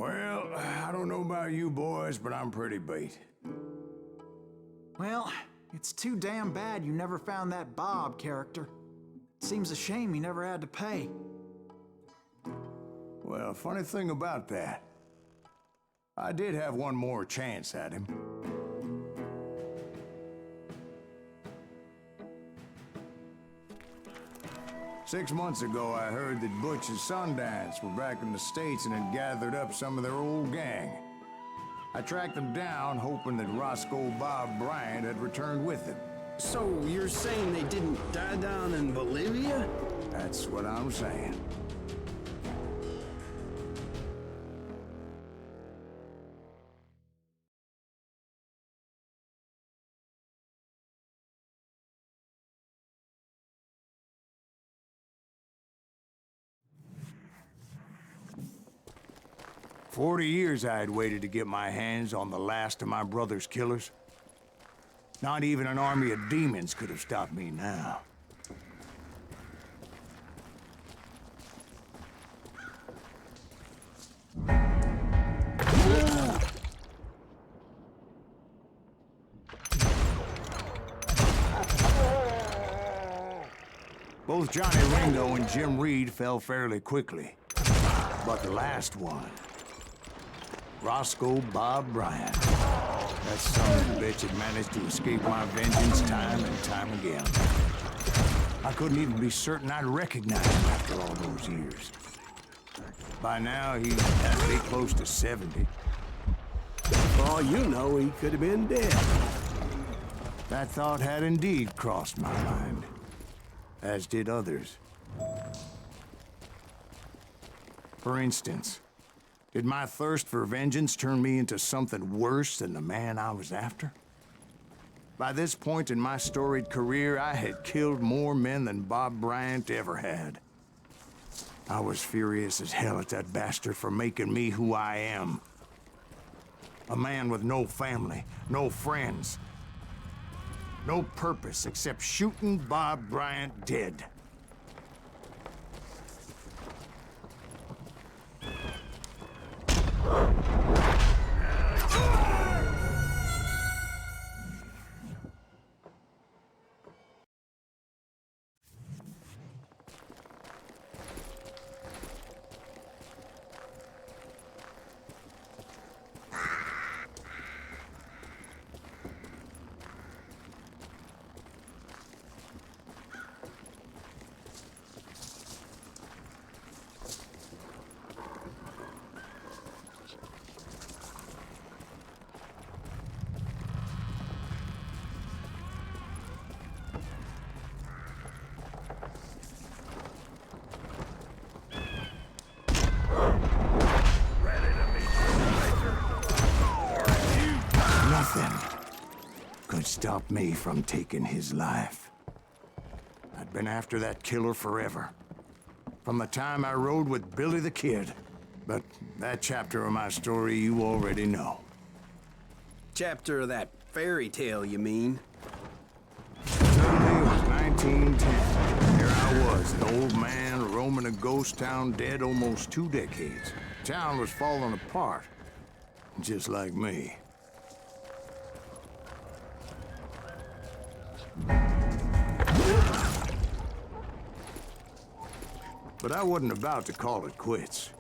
Well, I don't know about you boys, but I'm pretty beat. Well, it's too damn bad you never found that Bob character. Seems a shame he never had to pay. Well, funny thing about that, I did have one more chance at him. Six months ago, I heard that Butch and Sundance were back in the States and had gathered up some of their old gang. I tracked them down, hoping that Roscoe Bob Bryant had returned with them. So you're saying they didn't die down in Bolivia? That's what I'm saying. "40 years I had waited to get my hands on the last of my brother's killers. Not even an army of demons could have stopped me now. Both Johnny Ringo and Jim Reed fell fairly quickly. But the last one, Roscoe Bob Bryant, that son of a bitch had managed to escape my vengeance time and time again. I couldn't even be certain I'd recognize him after all those years. By now, he had to be close to 70. For all you know, he could have been dead. That thought had indeed crossed my mind, as did others. For instance, did my thirst for vengeance turn me into something worse than the man I was after? By this point in my storied career, I had killed more men than Bob Bryant ever had. I was furious as hell at that bastard for making me who I am. A man with no family, no friends, no purpose except shooting Bob Bryant dead. Could stop me from taking his life. I'd been after that killer forever. From the time I rode with Billy the Kid. But that chapter of my story you already know. Chapter of that fairy tale, you mean? Suddenly it was 1910. Here I was, an old man roaming a ghost town dead almost 2 decades. Town was falling apart, just like me. But I wasn't about to call it quits.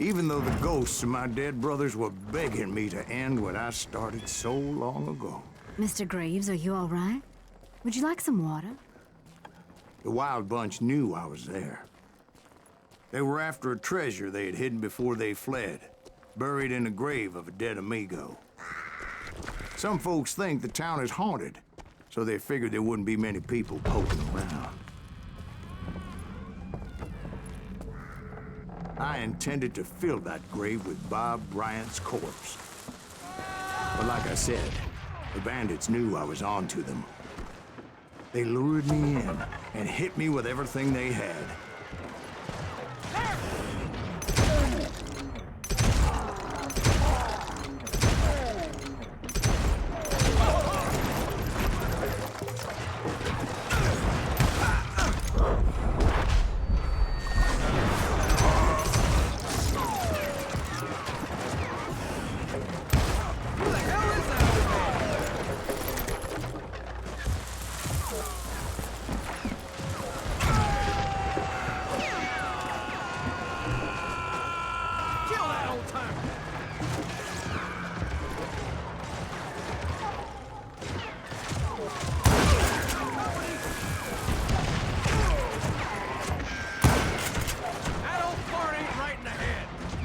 Even though the ghosts of my dead brothers were begging me to end what I started so long ago. Mr. Greaves, are you all right? Would you like some water? The Wild Bunch knew I was there. They were after a treasure they had hidden before they fled, buried in a grave of a dead amigo. Some folks think the town is haunted, so they figured there wouldn't be many people poking around. I intended to fill that grave with Bob Bryant's corpse. But like I said, the bandits knew I was on to them. They lured me in and hit me with everything they had.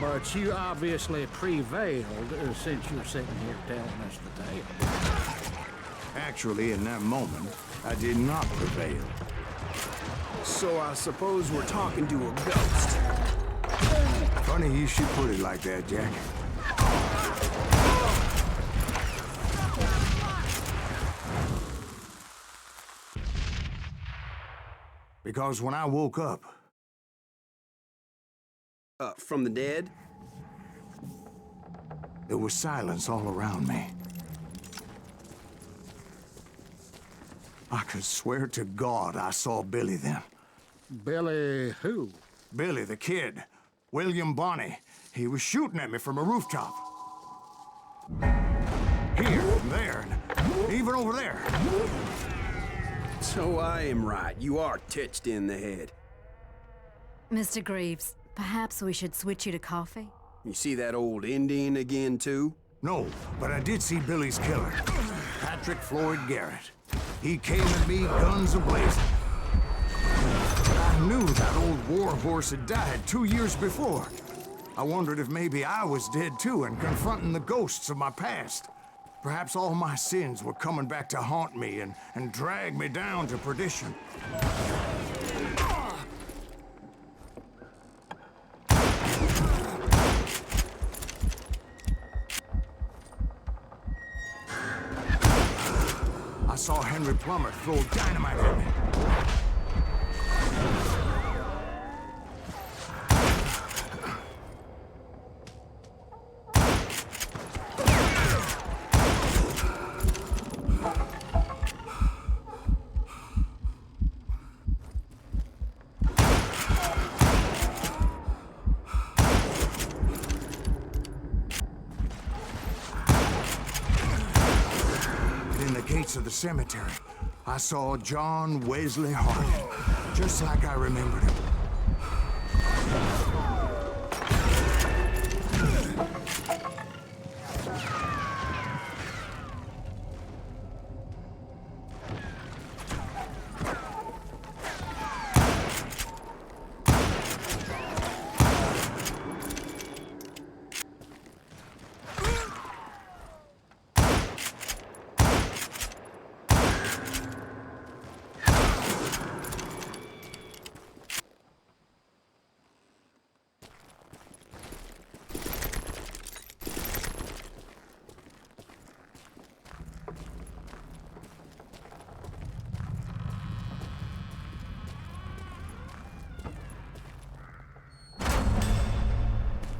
But you obviously prevailed since you're sitting here telling us the tale. Actually, in that moment, I did not prevail. So I suppose we're talking to a ghost. Funny you should put it like that, Jack. Because when I woke up... From the dead? There was silence all around me. I could swear to God I saw Billy then. Billy who? Billy, the kid. William Bonney. He was shooting at me from a rooftop. Here, and there, and even over there. So I am right. You are touched in the head. Mr. Greaves, perhaps we should switch you to coffee? You see that old Indian again, too? No, but I did see Billy's killer, Patrick Floyd Garrett. He came at me guns a-blazing. I knew that old war horse had died 2 years before. I wondered if maybe I was dead too and confronting the ghosts of my past. Perhaps all my sins were coming back to haunt me and drag me down to perdition. I saw Henry Plummer throw dynamite at me. Of the cemetery, I saw John Wesley Hart, just like I remembered him.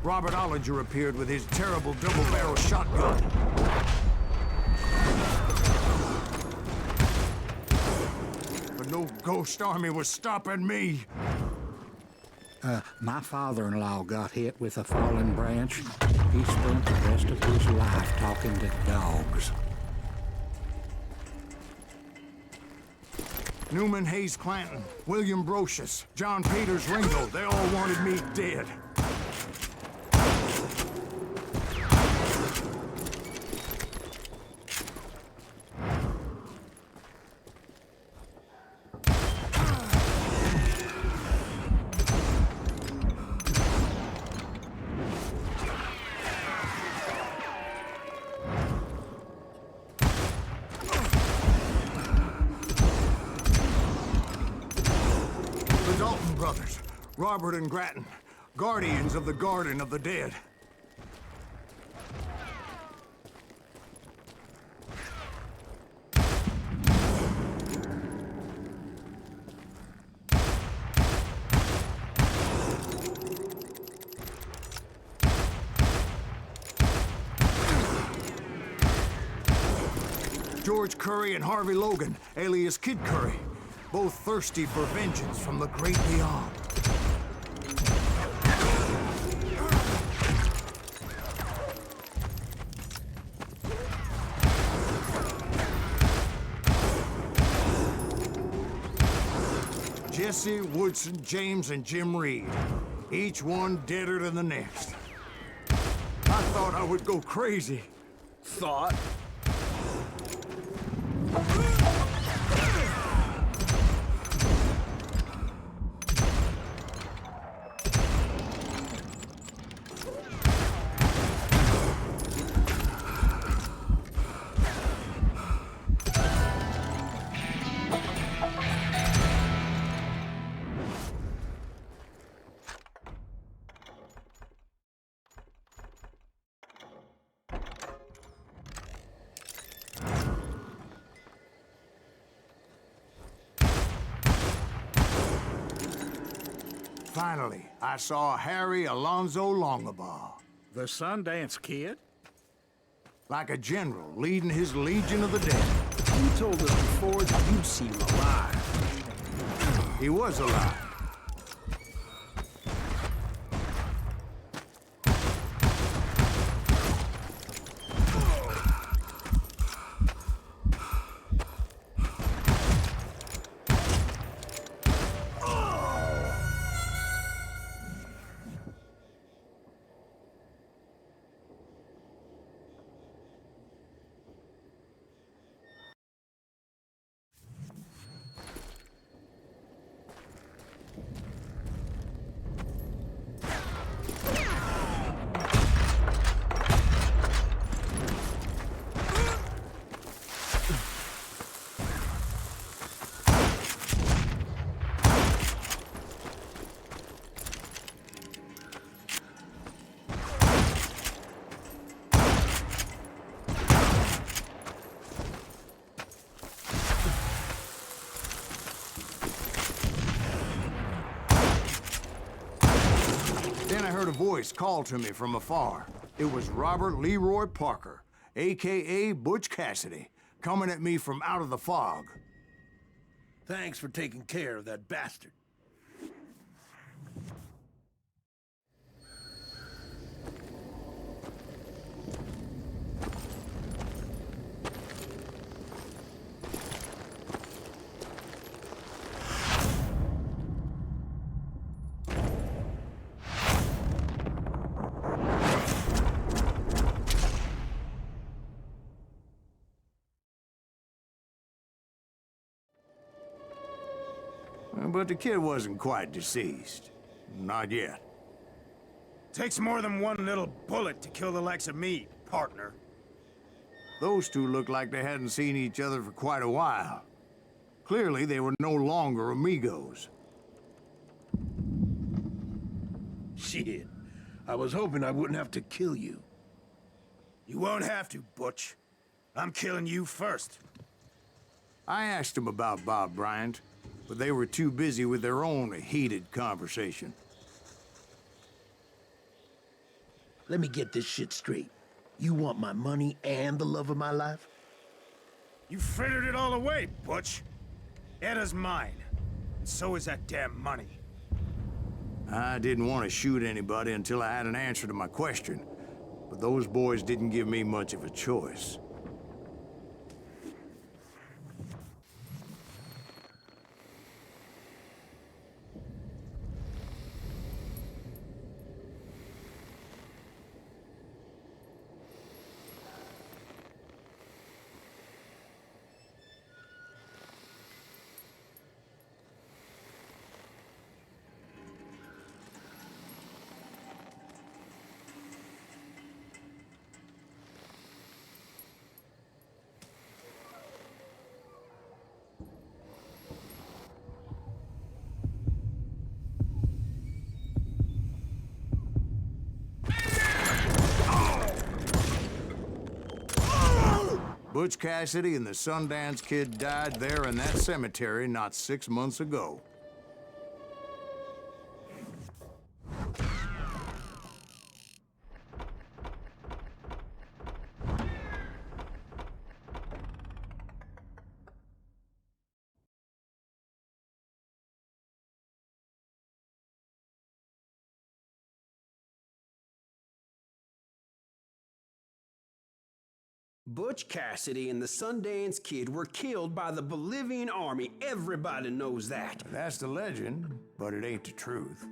Robert Ollinger appeared with his terrible double-barrel shotgun. But no ghost army was stopping me. My father-in-law got hit with a fallen branch. He spent the rest of his life talking to dogs. Newman Hayes Clanton, William Brocious, John Peters Ringo, they all wanted me dead. The Dalton brothers, Robert and Grattan, guardians of the Garden of the Dead. George Curry and Harvey Logan, alias Kid Curry, both thirsty for vengeance from the great beyond. Jesse, Woodson, James, and Jim Reed, each one deader than the next. I thought I would go crazy. Thought? Finally, I saw Harry Alonzo Longabaugh. The Sundance Kid? Like a general leading his Legion of the Dead. You told us before that you seem alive. He was alive. Then I heard a voice call to me from afar. It was Robert Leroy Parker, a.k.a. Butch Cassidy, coming at me from out of the fog. Thanks for taking care of that bastard. But the kid wasn't quite deceased. Not yet. Takes more than one little bullet to kill the likes of me, partner. Those two looked like they hadn't seen each other for quite a while. Clearly, they were no longer amigos. Shit. I was hoping I wouldn't have to kill you. You won't have to, Butch. I'm killing you first. I asked them about Bob Bryant, but they were too busy with their own heated conversation. Let me get this shit straight. You want my money and the love of my life? You frittered it all away, Butch. Etta's mine, and so is that damn money. I didn't want to shoot anybody until I had an answer to my question, but those boys didn't give me much of a choice. Butch Cassidy and the Sundance Kid died there in that cemetery not 6 months ago. Butch Cassidy and the Sundance Kid were killed by the Bolivian army. Everybody knows that. That's the legend, but it ain't the truth.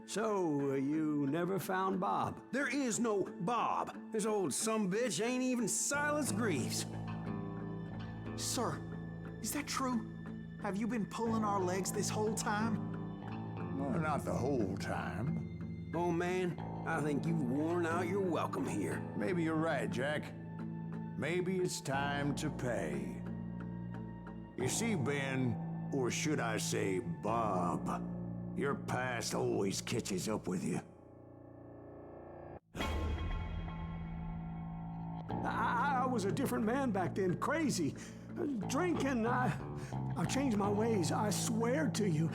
So, you never found Bob? There is no Bob. This old sumbitch ain't even Silas Greaves. Sir, is that true? Have you been pulling our legs this whole time? Well, not the whole time. Oh man, I think you've worn out your welcome here. Maybe you're right, Jack. Maybe it's time to pay. You see, Ben, or should I say Bob, your past always catches up with you. I was a different man back then, crazy. Drinking, I've changed my ways, I swear to you.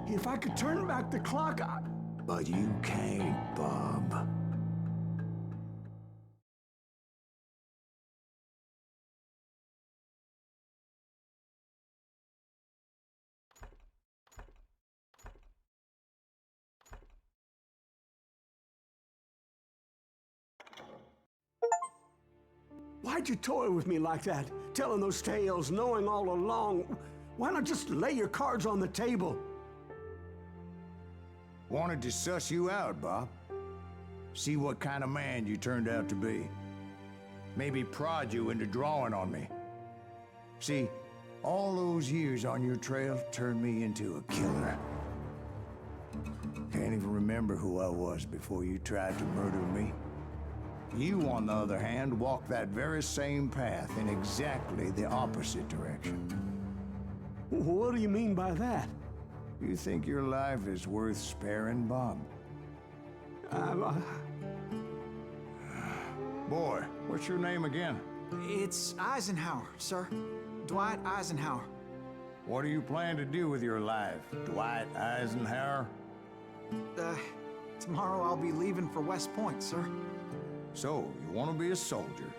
If I could turn back the clock, But you can't, Bob. Why'd you toy with me like that? Telling those tales, knowing all along. Why not just lay your cards on the table? Wanted to suss you out, Bob. See what kind of man you turned out to be. Maybe prod you into drawing on me. See, all those years on your trail turned me into a killer. Can't even remember who I was before you tried to murder me. You, on the other hand, walked that very same path in exactly the opposite direction. What do you mean by that? You think your life is worth sparing, Bob? Boy, what's your name again? It's Eisenhower, sir. Dwight Eisenhower. What do you plan to do with your life, Dwight Eisenhower? Tomorrow I'll be leaving for West Point, sir. So, you want to be a soldier?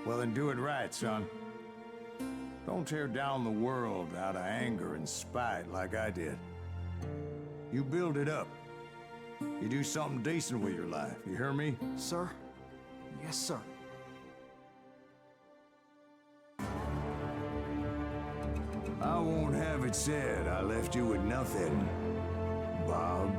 Well, then do it right, son. Don't tear down the world out of anger and spite like I did. You build it up. You do something decent with your life, you hear me? Sir? Yes, sir. I won't have it said I left you with nothing, Bob.